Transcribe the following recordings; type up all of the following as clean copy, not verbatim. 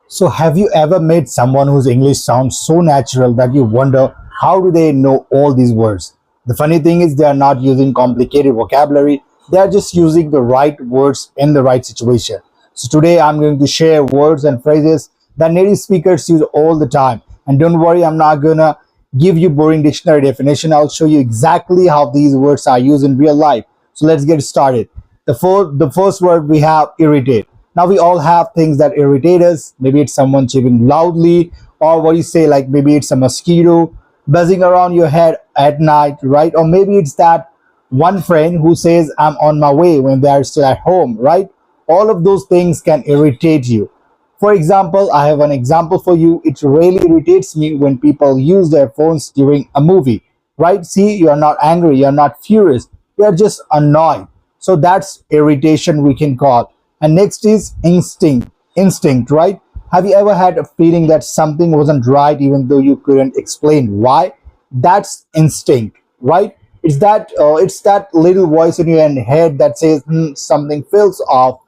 So have you ever met someone whose English sounds so natural that you wonder how do they know all these words? The funny thing is they are not using complicated vocabulary, they are just using the right words in the right situation. So today I'm going to share words and phrases that native speakers use all the time. And don't worry, I'm not gonna give you boring dictionary definition. I'll show you exactly how these words are used in real life. So let's get started. The first word we have irritate. Now we all have things that irritate us. Maybe it's someone chewing loudly, or what you say, like maybe it's a mosquito buzzing around your head at night, right? Or maybe it's that one friend who says I'm on my way when they are still at home, right? All of those things can irritate you. For example, I have an example for you. It really irritates me when people use their phones during a movie, right? See, you're not angry, you're not furious, you're just annoyed. So that's irritation we can call. And next is instinct. Instinct, right? Have you ever had a feeling that something wasn't right even though you couldn't explain why? That's instinct, right? It's that little voice in your head that says something feels off.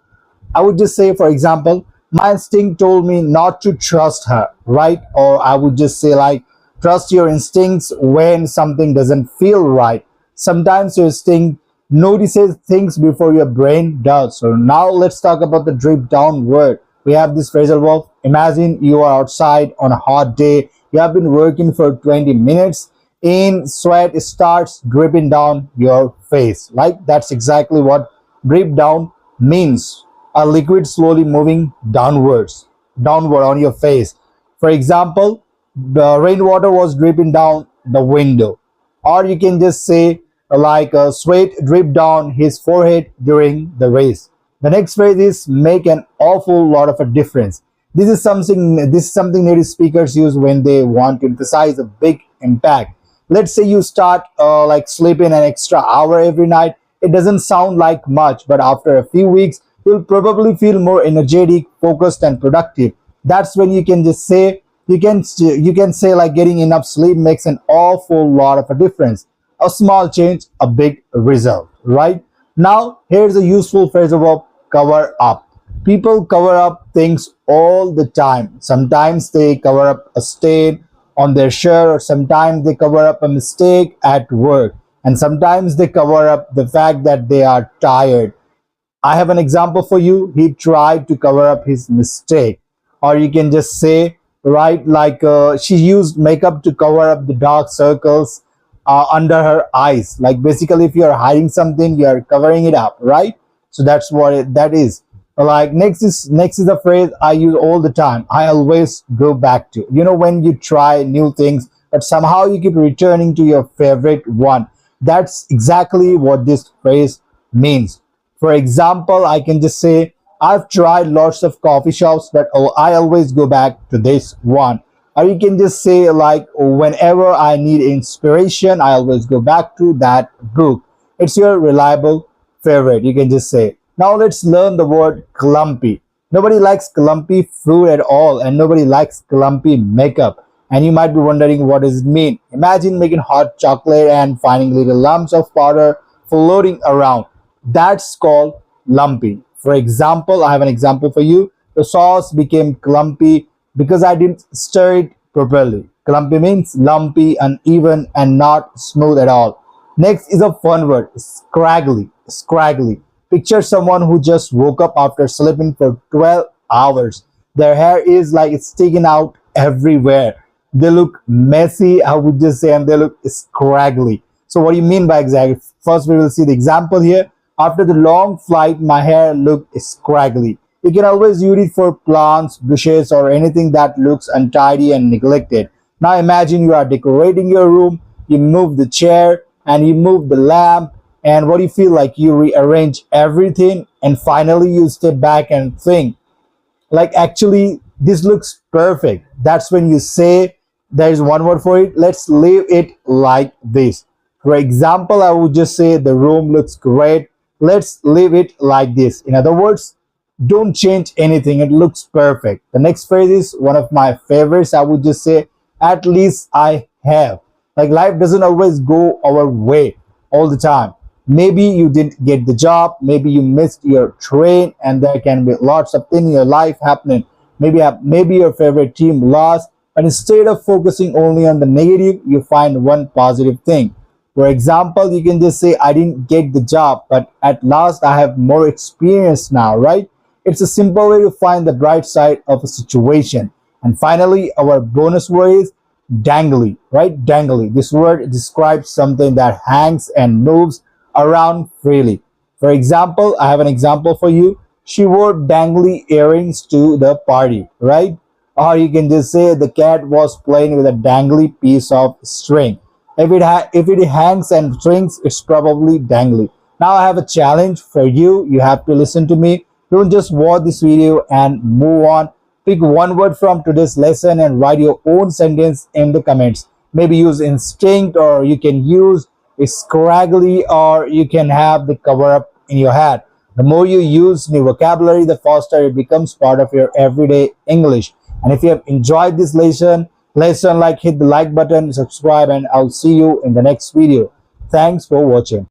I would just say, for example, my instinct told me not to trust her, right? Or I would just say, like, trust your instincts when something doesn't feel right. Sometimes your instinct notices things before your brain does. So now let's talk about the drip down word. We have this phrasal verb. Imagine you are outside on a hot day. You have been working for 20 minutes. In sweat starts dripping down your face. Like that's exactly what drip down means, a liquid slowly moving downward on your face. For example, the rainwater was dripping down the window. Or you can just say, like sweat dripped down his forehead during the race. The next phrase is make an awful lot of a difference. This is something native speakers use when they want to emphasize a big impact. Let's say you start like sleeping an extra hour every night. It doesn't sound like much, but after a few weeks, you'll probably feel more energetic, focused, and productive. That's when you can just say you can say like getting enough sleep makes an awful lot of a difference. A small change, a big result, right? Now, here's a useful phrase verb, cover up. People cover up things all the time. Sometimes they cover up a stain on their shirt, or sometimes they cover up a mistake at work, and sometimes they cover up the fact that they are tired. I have an example for you. He tried to cover up his mistake. Or you can just say, right, like she used makeup to cover up the dark circles under her eyes. Like basically, if you're hiding something, you're covering it up, right? So that's what that is. Like next is a phrase I use all the time. I always go back to. You know, when you try new things, but somehow you keep returning to your favorite one. That's exactly what this phrase means. For example, I can just say, I've tried lots of coffee shops, but I always go back to this one. Or you can just say, like, whenever I need inspiration, I always go back to that book. It's your reliable favorite. You can just say. Now let's learn the word clumpy. Nobody likes clumpy food at all, and nobody likes clumpy makeup. And you might be wondering, what does it mean? Imagine making hot chocolate and finding little lumps of powder floating around. That's called lumpy. For example, I have an example for you. The sauce became clumpy because I didn't stir it properly. Clumpy means lumpy, uneven, and not smooth at all. Next is a fun word, scraggly. Scraggly. Picture someone who just woke up after sleeping for 12 hours. Their hair is like it's sticking out everywhere. They look messy, I would just say, and they look scraggly. So what do you mean by exactly? First, we will see the example here. After the long flight, my hair looked scraggly. You can always use it for plants, bushes, or anything that looks untidy and neglected. Now imagine you are decorating your room, you move the chair, and you move the lamp, and what do you feel like? You rearrange everything, and finally you step back and think, like, actually, this looks perfect. That's when you say, there is one word for it, let's leave it like this. For example, I would just say, the room looks great. Let's leave it like this. In other words, don't change anything. It looks perfect. The next phrase is one of my favorites. I would just say, at least I have. Like life doesn't always go our way all the time. Maybe you didn't get the job. Maybe you missed your train, and there can be lots of things in your life happening. maybe your favorite team lost, but instead of focusing only on the negative, you find one positive thing. For example, you can just say, I didn't get the job, but at last I have more experience now, right? It's a simple way to find the bright side of a situation. And finally, our bonus word is dangly, right? Dangly. This word describes something that hangs and moves around freely. For example, I have an example for you. She wore dangly earrings to the party, right? Or you can just say the cat was playing with a dangly piece of string. If it hangs and strings, it's probably dangly. Now I have a challenge for you. You have to listen to me. Don't just watch this video and move on. Pick one word from today's lesson and write your own sentence in the comments. Maybe use instinct, or you can use scraggly, or you can have the cover up in your head. The more you use new vocabulary, the faster it becomes part of your everyday English. And if you have enjoyed this lesson, hit the like button, subscribe, and I'll see you in the next video. Thanks for watching.